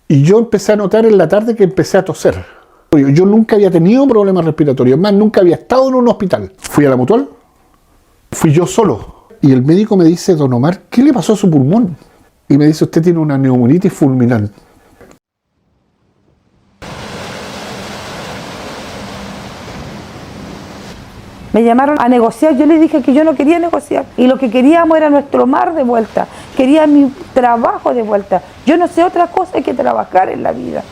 Y yo empecé a notar en la tarde que empecé a toser. Yo nunca había tenido problemas respiratorios, más nunca había estado en un hospital. Fui a la Mutual, fui yo solo. Y el médico me dice, don Omar, ¿qué le pasó a su pulmón? Y me dice, usted tiene una neumonitis fulminante. Me llamaron a negociar, yo les dije que yo no quería negociar y lo que queríamos era nuestro Omar de vuelta, quería mi trabajo de vuelta. Yo no sé otra cosa que trabajar en la vida.